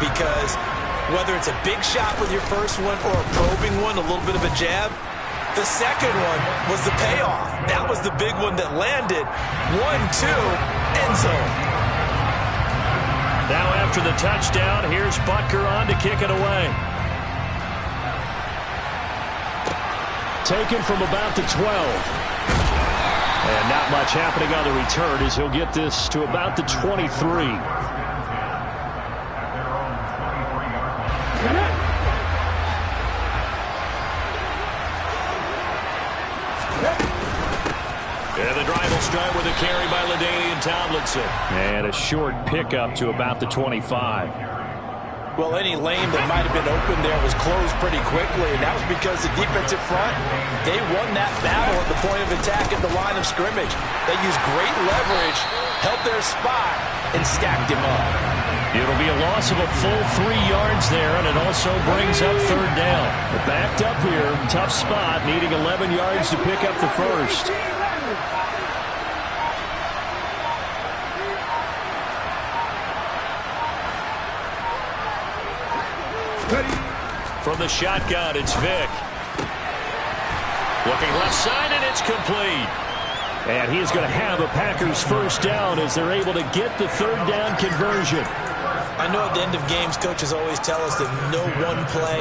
because whether it's a big shot with your first one or a probing one, a little bit of a jab, the second one was the payoff. That was the big one that landed. 1-2, end zone. Now after the touchdown, here's Butker on to kick it away. Taken from about the 12. And not much happening on the return as he'll get this to about the 23. And the drive will start with a carry by LaDainian Tomlinson. And a short pickup to about the 25. Well, any lane that might have been open there was closed pretty quickly, and that was because the defensive front, they won that battle at the point of attack at the line of scrimmage. They used great leverage, held their spot, and stacked him up. It'll be a loss of a full 3 yards there, and it also brings up third down. They're backed up here, tough spot, needing 11 yards to pick up the first. From the shotgun, it's Vick. Looking left side, and it's complete. And he's going to have a Packers first down as they're able to get the third down conversion. I know at the end of games, coaches always tell us that no one play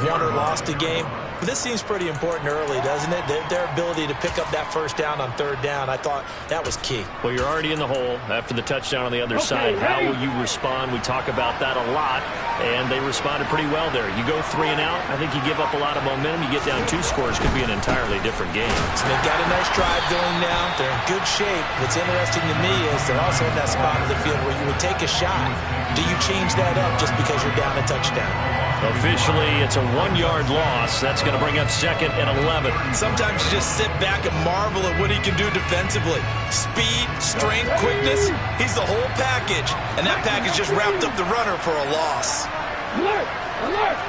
won or lost a game. But this seems pretty important early, doesn't it? Their ability to pick up that first down on third down, I thought that was key. Well, you're already in the hole after the touchdown on the other side. How will you respond? We talk about that a lot, and they responded pretty well there. You go 3 and out, I think you give up a lot of momentum. You get down 2 scores, could be an entirely different game. So they've got a nice drive going now. They're in good shape. What's interesting to me is they're also in that spot of the field where you would take a shot. Do you change that up just because you're down a touchdown? Officially, it's a 1-yard loss. That's going to bring up 2nd and 11. Sometimes you just sit back and marvel at what he can do defensively. Speed, strength, quickness. He's the whole package. And that package just wrapped up the runner for a loss. Alert! Alert!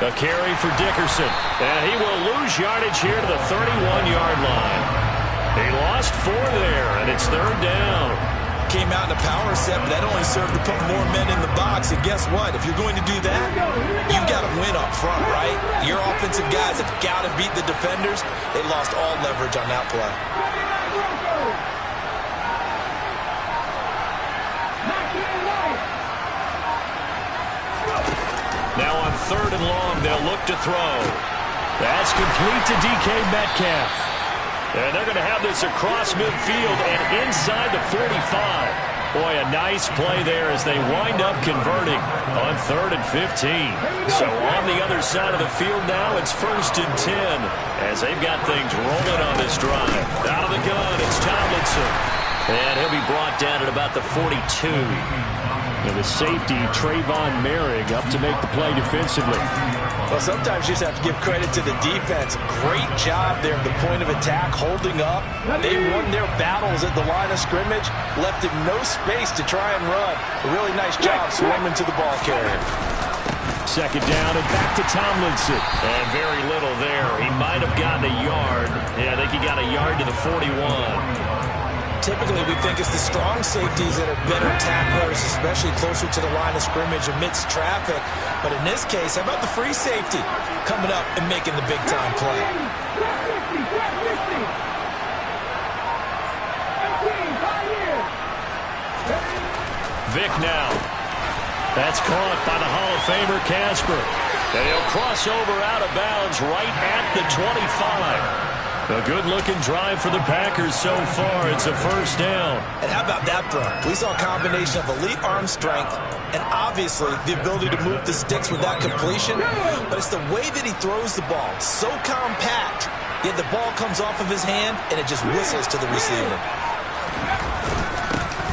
A carry for Dickerson. And he will lose yardage here to the 31-yard line. He lost 4 there, and it's third down. Came out in a power set, but that only served to put more men in the box. And guess what? If you're going to do that, you've got to win up front, right? Your offensive guys have got to beat the defenders. They lost all leverage on that play. Now on 3rd and long, they'll look to throw. That's complete to DK Metcalf. And they're going to have this across midfield and inside the 45. Boy, a nice play there as they wind up converting on 3rd and 15. So on the other side of the field now, it's 1st and 10 as they've got things rolling on this drive. Out of the gun, it's Tomlinson. And he'll be brought down at about the 42. And the safety, Trayvon Merrick, up to make the play defensively. Well, sometimes you just have to give credit to the defense. Great job there at the point of attack, holding up. They won their battles at the line of scrimmage, left him no space to try and run. A really nice job swarming to the ball carrier. 2nd down and back to Tomlinson. And very little there. He might have gotten a yard. Yeah, I think he got a yard to the 41. Typically, we think it's the strong safeties that are better tacklers, especially closer to the line of scrimmage amidst traffic. But in this case, how about the free safety coming up and making the big-time play? Vick now. That's caught by the Hall of Famer Casper. And he'll cross over out of bounds right at the 25. A good-looking drive for the Packers so far. It's a first down. And how about that throw? We saw a combination of elite arm strength and obviously the ability to move the sticks with that completion. But it's the way that he throws the ball. So compact, yet the ball comes off of his hand and it just whistles to the receiver.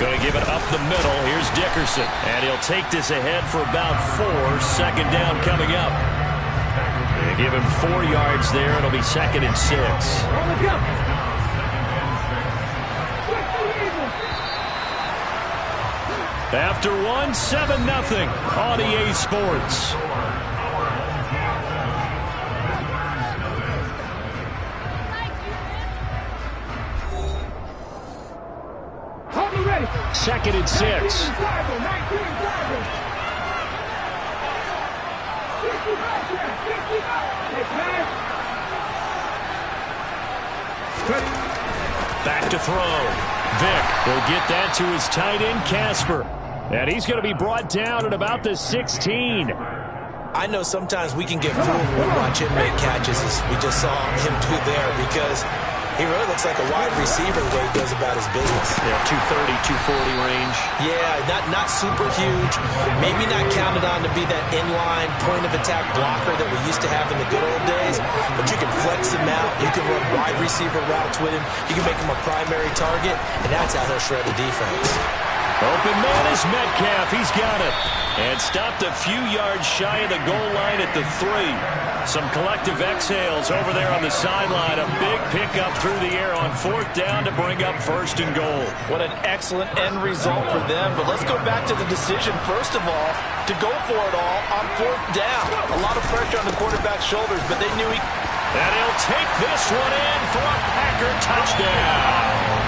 Going to give it up the middle. Here's Dickerson. And he'll take this ahead for about 4. 2nd down coming up. They give him 4 yards there. It'll be 2nd and 6. After 1, 7-0 on EA Sports. 2nd and 6. Back to throw. Vick will get that to his tight end, Casper. And he's going to be brought down at about the 16. I know sometimes we can get fooled when we watch him make catches, as we just saw him do there, because he really looks like a wide receiver the way he goes about his business. Yeah, 230, 240 range. Yeah, not super huge. Maybe not counted on to be that inline point-of-attack blocker that we used to have in the good old days, but you can flex him out. You can run wide receiver routes with him. You can make him a primary target, and that's how he'll shred the defense. Open man is Metcalf. He's got it. And stopped a few yards shy of the goal line at the 3. Some collective exhales over there on the sideline. A big pickup through the air on 4th down to bring up 1st and goal. What an excellent end result for them. But let's go back to the decision, first of all, to go for it all on 4th down. A lot of pressure on the quarterback's shoulders, but they knew he... And he'll take this one in for a Packer touchdown.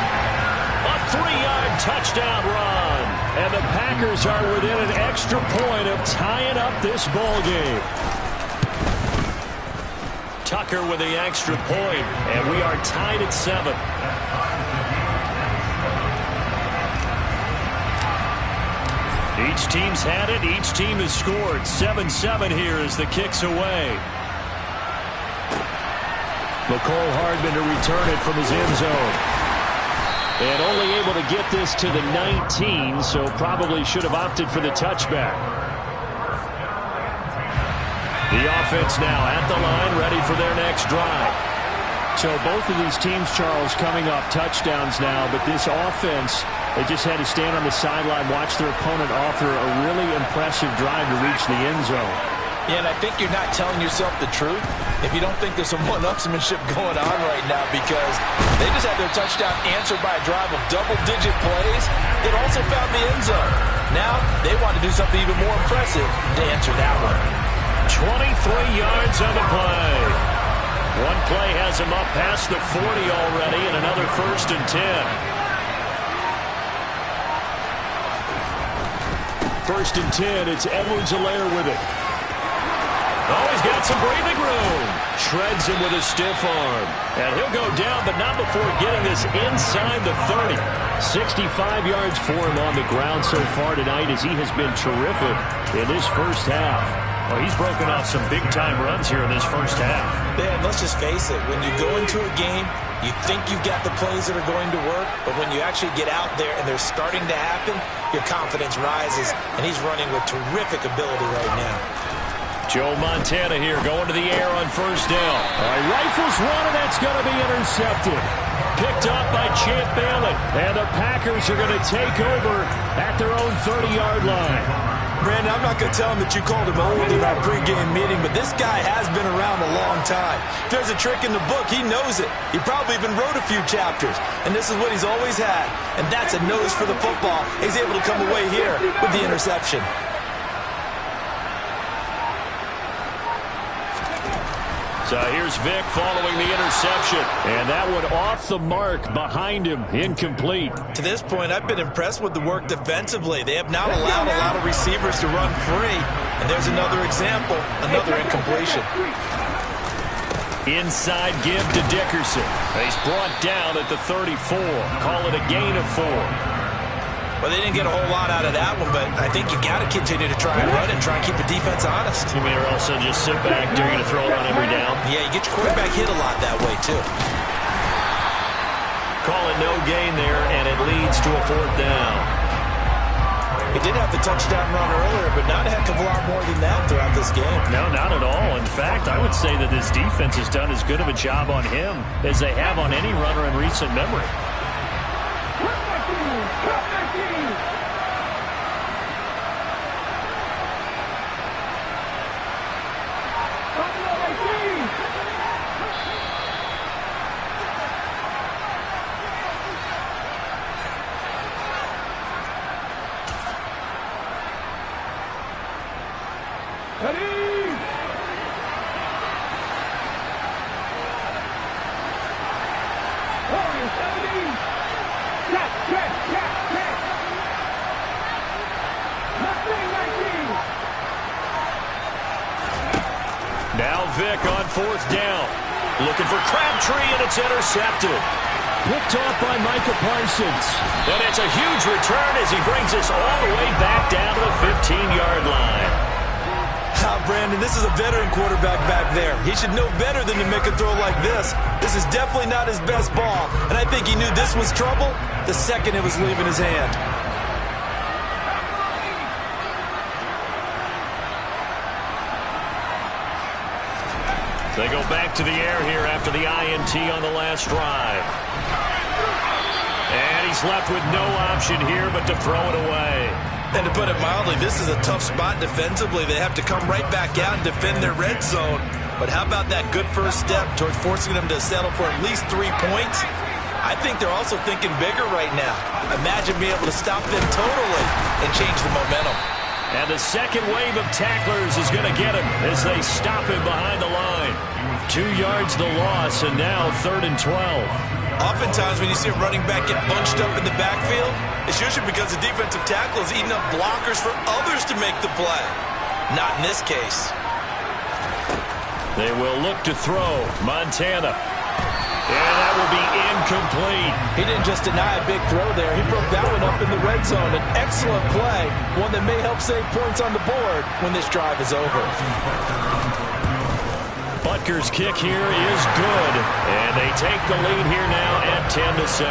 A 3-yard touchdown run. And the Packers are within an extra point of tying up this ball game. Tucker with the extra point, and we are tied at 7. Each team's had it. Each team has scored. 7-7 here as the kick's away. McCole Hardman to return it from his end zone. And only able to get this to the 19, so probably should have opted for the touchback. The offense now at the line, ready for their next drive. So both of these teams, Charles, coming off touchdowns now, but this offense, they just had to stand on the sideline, watch their opponent offer a really impressive drive to reach the end zone. Yeah, and I think you're not telling yourself the truth if you don't think there's some one-upsmanship going on right now, because they just had their touchdown answered by a drive of double-digit plays that also found the end zone. Now they want to do something even more impressive to answer that one. 23 yards on the play. One play has him up past the 40 already, and another 1st and 10. 1st and 10, it's Edwards-Helaire with it. Oh, he's got some breathing room. Shreds him with a stiff arm. And he'll go down, but not before getting this inside the 30. 65 yards for him on the ground so far tonight, as he has been terrific in this first half. Well, he's broken off some big-time runs here in this first half. Yeah, and let's just face it. When you go into a game, you think you've got the plays that are going to work, but when you actually get out there and they're starting to happen, your confidence rises, and he's running with terrific ability right now. Joe Montana here going to the air on 1st down. All right, rifles one, and that's going to be intercepted. Picked up by Champ Bailey. And the Packers are going to take over at their own 30-yard line. Brandon, I'm not going to tell him that you called him old in our pregame meeting, but this guy has been around a long time. If there's a trick in the book, he knows it. He probably even wrote a few chapters, and this is what he's always had, and that's a nose for the football. He's able to come away here with the interception. So here's Vick following the interception. And that one off the mark behind him. Incomplete. To this point, I've been impressed with the work defensively. They have not allowed a lot of receivers to run free. And there's another example, another incompletion. Inside give to Dickerson. He's brought down at the 34. Call it a gain of 4. Well, they didn't get a whole lot out of that one, but I think you got to continue to try and run and try and keep the defense honest. You mean, or also just sit back, they're going to throw it on every down? Yeah, you get your quarterback hit a lot that way, too. Call it no gain there, and it leads to a 4th down. He did have the touchdown run earlier, but not a heck of a lot more than that throughout this game. No, not at all. In fact, I would say that this defense has done as good of a job on him as they have on any runner in recent memory. 4th down. Looking for Crabtree, and it's intercepted. Picked off by Micah Parsons. And it's a huge return as he brings us all the way back down to the 15-yard line. Brandon, this is a veteran quarterback back there. He should know better than to make a throw like this. This is definitely not his best ball, and I think he knew this was trouble the second it was leaving his hand. They go back to the air here after the INT on the last drive. And he's left with no option here but to throw it away. And to put it mildly, this is a tough spot defensively. They have to come right back out and defend their red zone. But how about that good first step towards forcing them to settle for at least 3 points? I think they're also thinking bigger right now. Imagine being able to stop them totally and change the momentum. And the second wave of tacklers is going to get him as they stop him behind the line. 2 yards the loss, and now 3rd and 12. Oftentimes when you see a running back get bunched up in the backfield, it's usually because the defensive tackle is eating up blockers for others to make the play. Not in this case. They will look to throw. Montana. And that will be incomplete. He didn't just deny a big throw there. He broke that one up in the red zone. An excellent play. One that may help save points on the board when this drive is over. Butker's kick here is good. And they take the lead here now at 10-7.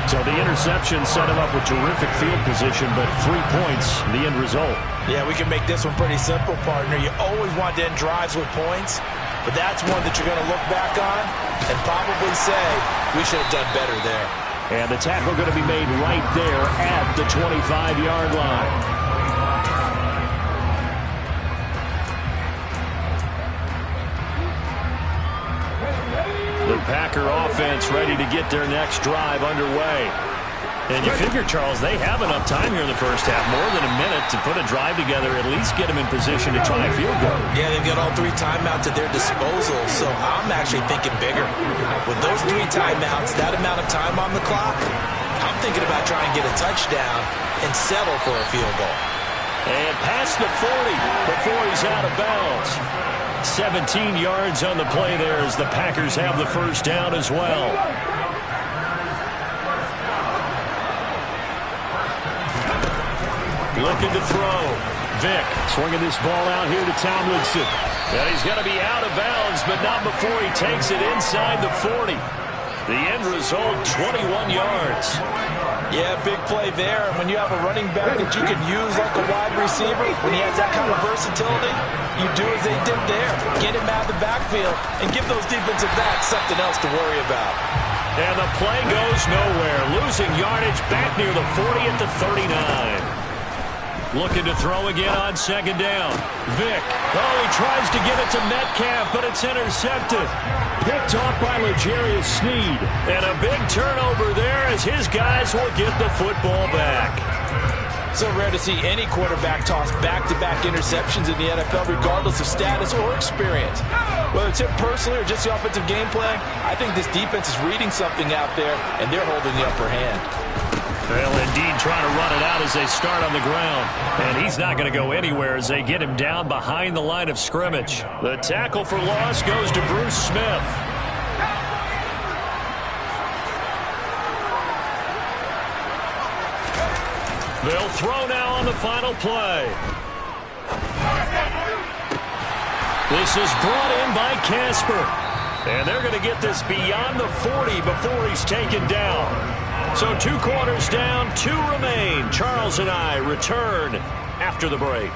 So the interception set him up with terrific field position, but 3 points, the end result. Yeah, we can make this one pretty simple, partner. You always want to end drives with points, but that's one that you're going to look back on and probably say, we should have done better there. And the tackle going to be made right there at the 25-yard line. The Packer offense ready to get their next drive underway. And you figure, Charles, they have enough time here in the first half, more than a minute, to put a drive together, at least get them in position to try a field goal. Yeah, they've got all 3 timeouts at their disposal, so I'm actually thinking bigger. With those 3 timeouts, that amount of time on the clock, I'm thinking about trying to get a touchdown and settle for a field goal. And past the 40 before he's out of bounds. 17 yards on the play there as the Packers have the first down as well. Looking to throw. Vick Swinging this ball out here to Tomlinson. And he's going to be out of bounds, but not before he takes it inside the 40. The end result, 21 yards. Yeah, big play there. And when you have a running back that you can use like a wide receiver, when he has that kind of versatility, you do as they did there. Get him out of the backfield and give those defensive backs something else to worry about. And the play goes nowhere. Losing yardage back near the 40 at the 39. Looking to throw again on second down. Vick. Oh, he tries to give it to Metcalf, but it's intercepted. Picked off by L'Jarius Sneed. And a big turnover there as his guys will get the football back. So rare to see any quarterback toss back-to-back interceptions in the NFL, regardless of status or experience. Whether it's him personally or just the offensive game plan, I think this defense is reading something out there, and they're holding the upper hand. Well, indeed, trying to run it out as they start on the ground. And he's not going to go anywhere as they get him down behind the line of scrimmage. The tackle for loss goes to Bruce Smith. They'll throw now on the final play. This is brought in by Casper. And they're going to get this beyond the 40 before he's taken down. So 2 quarters down, 2 remain. Charles and I return after the break.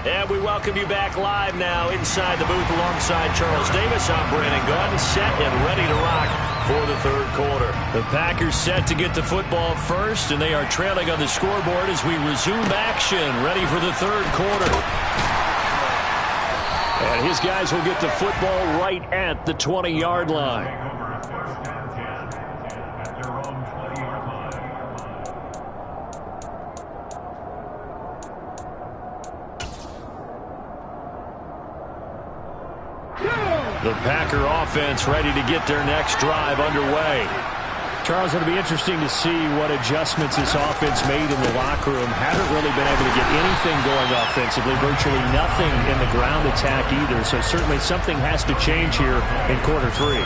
And we welcome you back live now inside the booth alongside Charles Davis. I'm Brandon Gunn, set and ready to rock for the 3rd quarter. The Packers set to get the football first, and they are trailing on the scoreboard as we resume action, ready for the 3rd quarter. And his guys will get the football right at the 20-yard line. The Packer offense ready to get their next drive underway. Charles, it'll be interesting to see what adjustments this offense made in the locker room. Haven't really been able to get anything going offensively, virtually nothing in the ground attack either. So certainly something has to change here in quarter 3.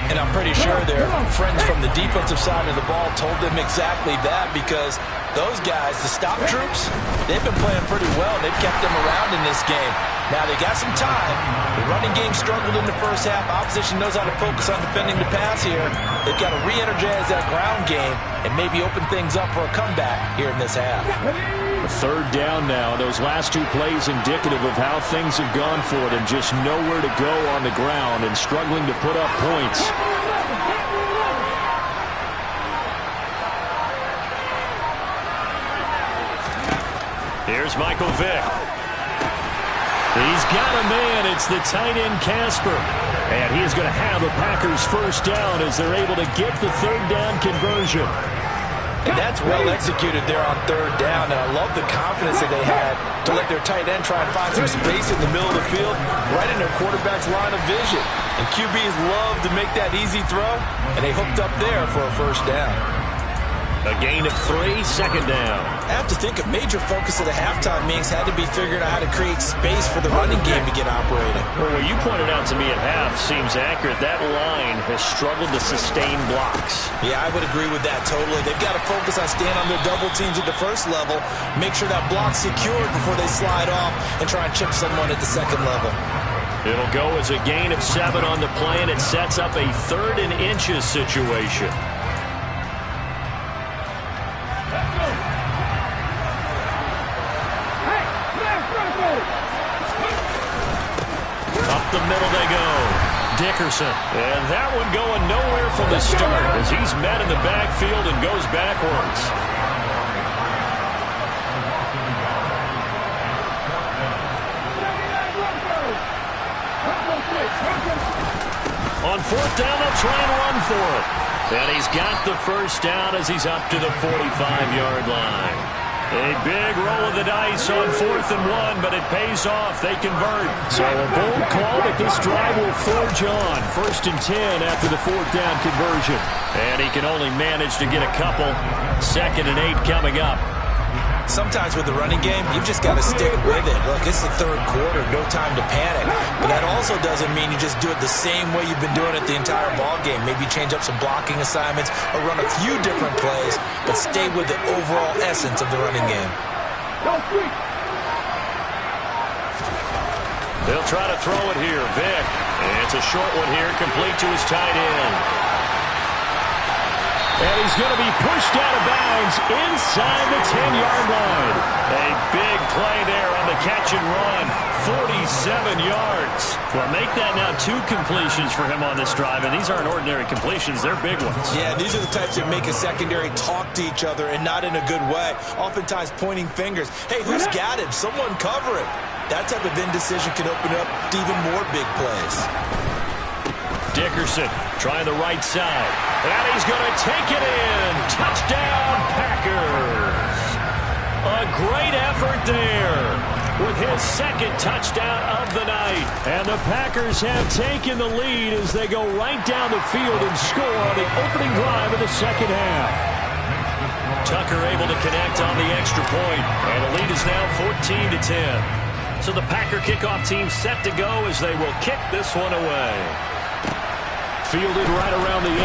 And I'm pretty sure their friends from the defensive side of the ball told them exactly that, because those guys, the stop troops, they've been playing pretty well. They've kept them around in this game. Now, they got some time. The running game struggled in the first half. Opposition knows how to focus on defending the pass here. They've got to re-energize that ground game and maybe open things up for a comeback here in this half. A third down now. Those last 2 plays indicative of how things have gone for them. Just nowhere to go on the ground and struggling to put up points. Here's Michael Vick. He's got a man. It's the tight end, Casper. And he is going to have the Packers first down as they're able to get the third down conversion. And that's well executed there on third down. And I love the confidence that they had to let their tight end try and find some space in the middle of the field, right in their quarterback's line of vision. And QBs love to make that easy throw, and they hooked up there for a first down. A gain of 3, second down. I have to think a major focus of the halftime meetings had to be figuring out how to create space for the running game to get operating. Well, what you pointed out to me at half seems accurate. That line has struggled to sustain blocks. Yeah, I would agree with that totally. They've got to focus on staying on their double teams at the first level, make sure that block's secured before they slide off and try and chip someone at the second level. It'll go as a gain of 7 on the play, and it sets up a 3rd and inches situation. Up the middle they go. Dickerson. And that one going nowhere from the start as he's met in the backfield and goes backwards. On 4th down, they'll try and run for it. And he's got the first down as he's up to the 45-yard line. A big roll of the dice on 4th and 1, but it pays off. They convert. So a bold call, but this drive will forge on. 1st and 10 after the 4th down conversion. And he can only manage to get a couple. 2nd and 8 coming up. Sometimes with the running game, you've just got to stick with it. Look, it's the third quarter, no time to panic. But that also doesn't mean you just do it the same way you've been doing it the entire ball game. Maybe change up some blocking assignments or run a few different plays, but stay with the overall essence of the running game. They'll try to throw it here. Vick. And it's a short one here, complete to his tight end. And he's going to be pushed out of bounds inside the 10-yard line. A big play there on the catch and run. 47 yards. Well, make that now 2 completions for him on this drive. And these aren't ordinary completions. They're big ones. Yeah, these are the types that make a secondary talk to each other and not in a good way. Oftentimes pointing fingers. Hey, who's got him? Someone cover him. That type of indecision can open up to even more big plays. Dickerson trying the right side. And he's going to take it in. Touchdown, Packers. A great effort there with his 2nd touchdown of the night. And the Packers have taken the lead as they go right down the field and score on the opening drive of the 2nd half. Tucker able to connect on the extra point. And the lead is now 14-10. So the Packer kickoff team set to go as they will kick this one away. Fielded right around the 8.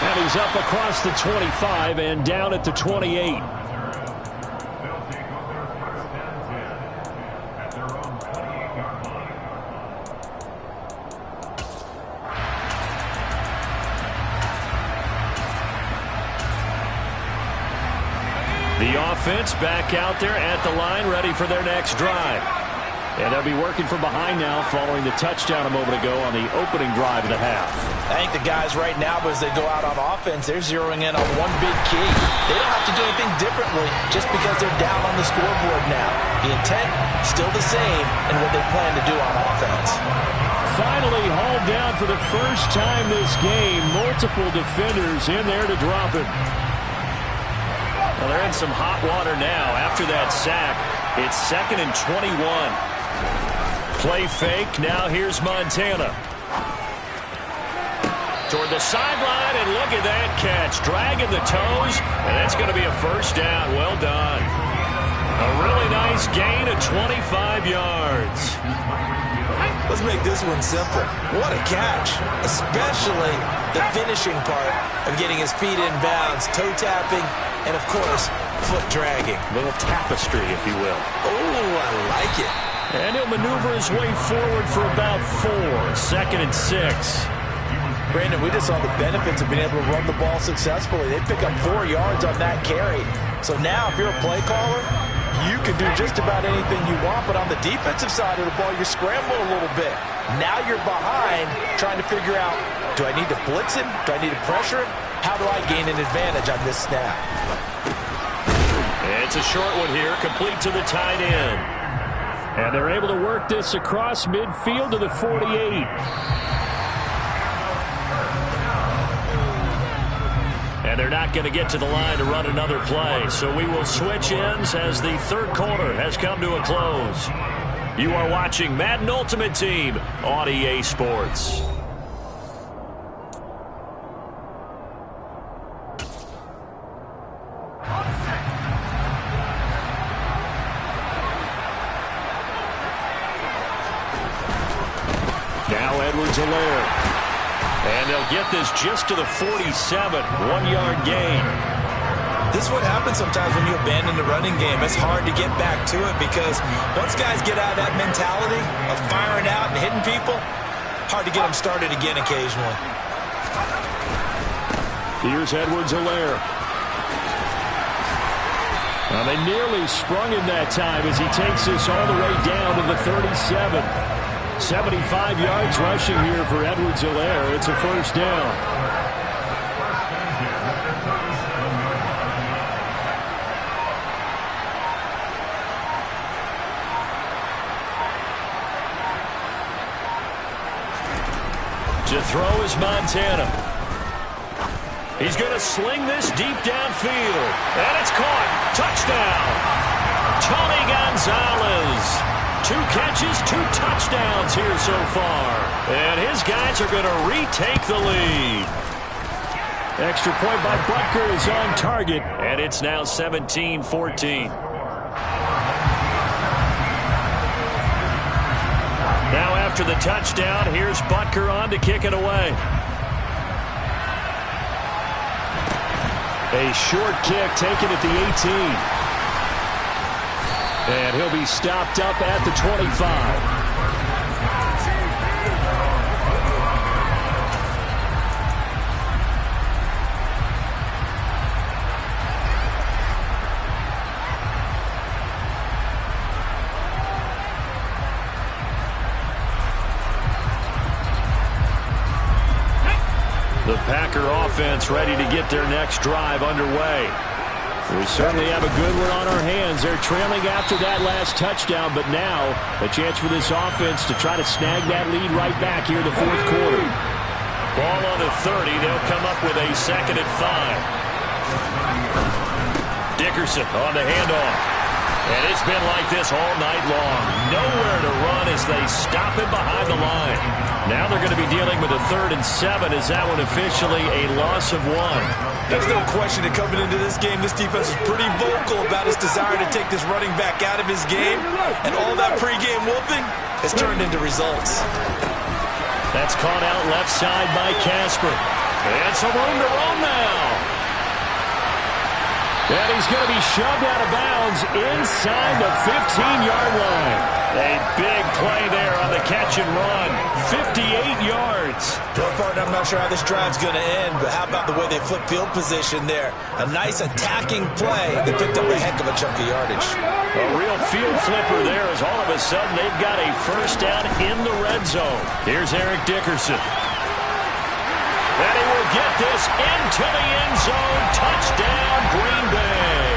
And he's up across the 25 and down at the 28. The offense back out there at the line, ready for their next drive. And they'll be working from behind now following the touchdown a moment ago on the opening drive of the half. I think the guys right now, as they go out on offense, they're zeroing in on one big key. They don't have to do anything differently just because they're down on the scoreboard now. The intent, still the same, and what they plan to do on offense. Finally hauled down for the first time this game. Multiple defenders in there to drop him. Well, they're in some hot water now after that sack. It's 2nd and 21. Play fake. Now here's Montana. toward the sideline, and look at that catch. Dragging the toes, and that's going to be a first down. Well done. A really nice gain of 25 yards. Let's make this one simple. What a catch, especially the finishing part of getting his feet in bounds, toe tapping, and of course, foot dragging. A little tapestry, if you will. Oh, I like it. And he'll maneuver his way forward for about 4. 2nd and 6. Brandon, we just saw the benefits of being able to run the ball successfully. They pick up 4 yards on that carry. So now, if you're a play caller, you can do just about anything you want, but on the defensive side of the ball, you're scrambling a little bit. Now you're behind, trying to figure out, do I need to blitz him? Do I need to pressure him? How do I gain an advantage on this snap? It's a short one here, complete to the tight end. And they're able to work this across midfield to the 48. And they're not going to get to the line to run another play. So we will switch ends as the third quarter has come to a close. You are watching Madden Ultimate Team on EA Sports. Now Edwards-Helaire. And they'll get this just to the 47, 1-yard gain. This is what happens sometimes when you abandon the running game. It's hard to get back to it because once guys get out of that mentality of firing out and hitting people, hard to get them started again occasionally. Here's Edwards-Helaire. Well, they nearly sprung him that time as he takes this all the way down to the 37. 75 yards rushing here for Edwards-Helaire. It's a first down. To throw is Montana. He's going to sling this deep downfield. And it's caught. Touchdown. Tony Gonzalez. 2 catches, 2 touchdowns here so far. And his guys are going to retake the lead. Extra point by Butker is on target. And it's now 17-14. Now after the touchdown, here's Butker on to kick it away. A short kick taken at the 18. And he'll be stopped up at the 25. The Packer offense ready to get their next drive underway. We certainly have a good one on our hands. They're trailing after that last touchdown, but now a chance for this offense to try to snag that lead right back here in the fourth quarter. Ball on the 30. They'll come up with a 2nd and 5. Dickerson on the handoff. And it's been like this all night long. Nowhere to run as they stop him behind the line. Now they're going to be dealing with a 3rd and 7. Is that one officially a loss of 1? There's no question that coming into this game, this defense is pretty vocal about its desire to take this running back out of his game. And all that pregame whooping has turned into results. That's caught out left side by Casper. And some room to roam now. And he's going to be shoved out of bounds inside the 15-yard line. A big play there on the catch and run. 58 yards. Well, partner, I'm not sure how this drive's going to end, but how about the way they flip field position there? A nice attacking play that picked up a heck of a chunk of yardage. A real field flipper there as all of a sudden they've got a first down in the red zone. Here's Eric Dickerson. And he will get this into the end zone. Touchdown, Green Bay.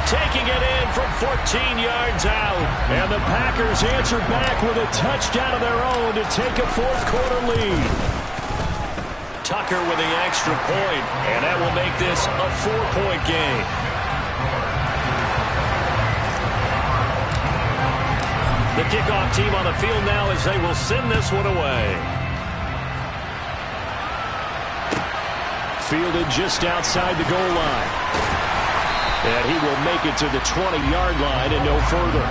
Taking it in from 14 yards out. And the Packers answer back with a touchdown of their own to take a fourth quarter lead. Tucker with the extra point, and that will make this a 4-point game. The kickoff team on the field now as they will send this one away. fielded just outside the goal line. And he will make it to the 20-yard line and no further.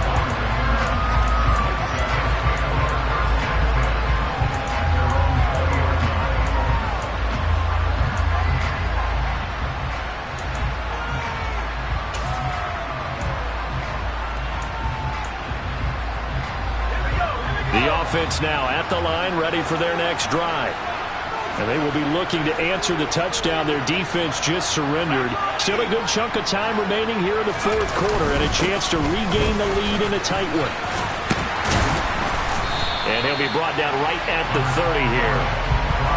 The offense now at the line, ready for their next drive. And they will be looking to answer the touchdown their defense just surrendered. Still a good chunk of time remaining here in the fourth quarter and a chance to regain the lead in a tight one. And he'll be brought down right at the 30 here.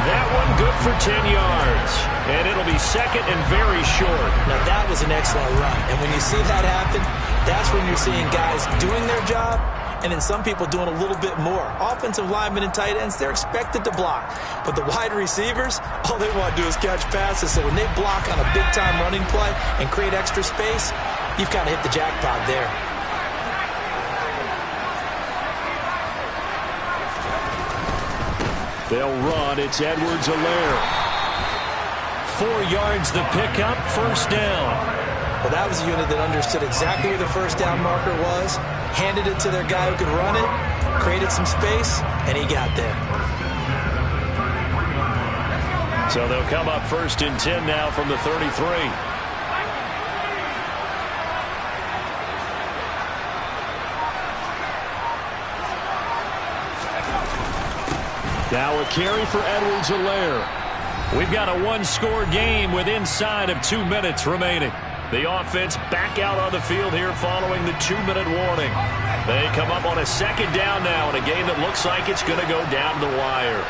That one good for 10 yards. And it'll be second and very short. Now that was an excellent run. And when you see that happen, that's when you're seeing guys doing their job and then some people doing a little bit more. Offensive linemen and tight ends, they're expected to block. But the wide receivers, all they want to do is catch passes. So when they block on a big-time running play and create extra space, you've kind of hit the jackpot there. They'll run. It's Edwards-Helaire. 4 yards the pickup, first down. Well, that was a unit that understood exactly where the first down marker was, handed it to their guy who could run it, created some space, and he got there. So they'll come up first and 10 now from the 33. Now a carry for Edwards-Helaire. We've got a one-score game with inside of 2 minutes remaining. The offense back out on the field here following the 2-minute warning. They come up on a second down now in a game that looks like it's going to go down the wire.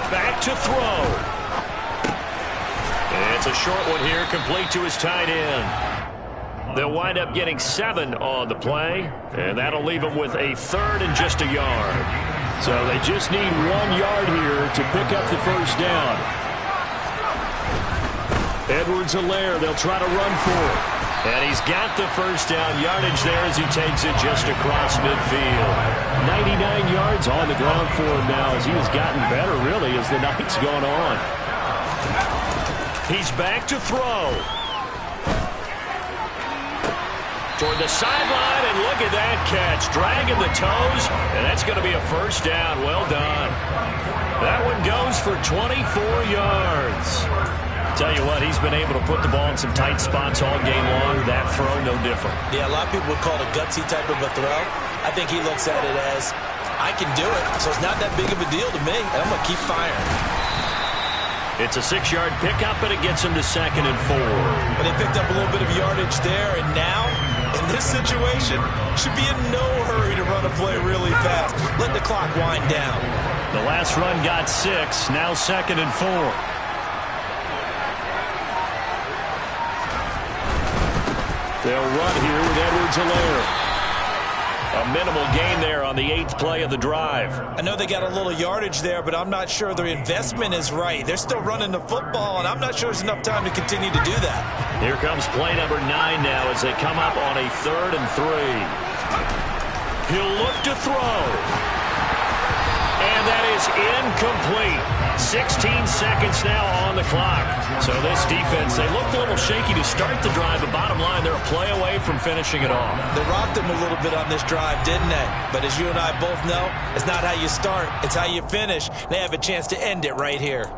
Back to throw. It's a short one here, complete to his tight end. They'll wind up getting 7 on the play, and that'll leave them with a third and just a yard. So they just need 1 yard here to pick up the first down. Edwards-Helaire, they'll try to run for it. And he's got the first down yardage there as he takes it just across midfield. 99 yards on the ground for him now as he has gotten better, really, as the night's gone on. He's back to throw. Toward the sideline, and look at that catch. Dragging the toes, and that's going to be a first down. Well done. That one goes for 24 yards. Tell you what, he's been able to put the ball in some tight spots all game long. That throw, no different. Yeah, a lot of people would call it a gutsy type of a throw. I think he looks at it as, I can do it, so it's not that big of a deal to me, and I'm going to keep firing. It's a 6-yard pickup, and it gets him to second and 4. But they picked up a little bit of yardage there, and now, in this situation, should be in no hurry to run a play really fast. Let the clock wind down. The last run got 6, now second and 4. They'll run here with Edwards-Helaire. A minimal gain there on the 8th play of the drive. I know they got a little yardage there, but I'm not sure their investment is right. They're still running the football, and I'm not sure there's enough time to continue to do that. Here comes play number 9 now as they come up on a 3rd and 3. He'll look to throw. And that is incomplete. 16 seconds now on the clock. So this defense, they looked a little shaky to start the drive, but bottom line, they're a play away from finishing it off. They rocked them a little bit on this drive, didn't they? But as you and I both know, it's not how you start, it's how you finish. They have a chance to end it right here.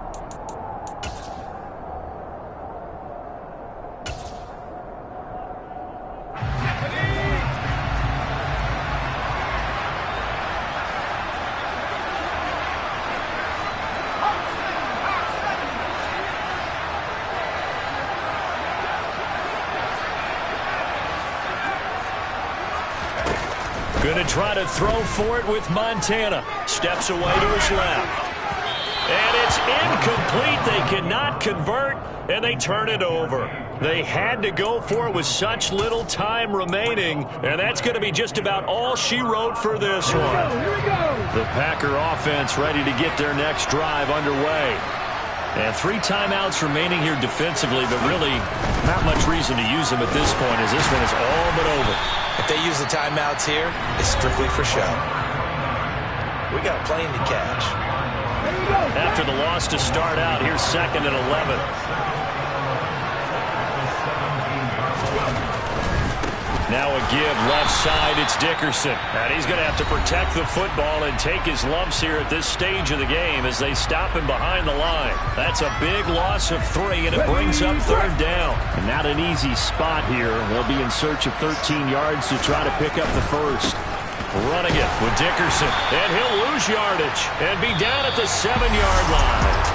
Going to try to throw for it with Montana. Steps away to his left. And it's incomplete. They cannot convert, and they turn it over. They had to go for it with such little time remaining, and that's going to be just about all she wrote for this one. The Packer offense ready to get their next drive underway. And 3 timeouts remaining here defensively, but really not much reason to use them at this point as this one is all but over. If they use the timeouts here, it's strictly for show. got playing to catch. After the loss to start out, here's 2nd and 11. Now a give left side. It's Dickerson. And he's going to have to protect the football and take his lumps here at this stage of the game as they stop him behind the line. That's a big loss of 3, and it brings up 3rd down. And not an easy spot here. They'll be in search of 13 yards to try to pick up the first. Running it with Dickerson. And he'll lose yardage and be down at the 7-yard line.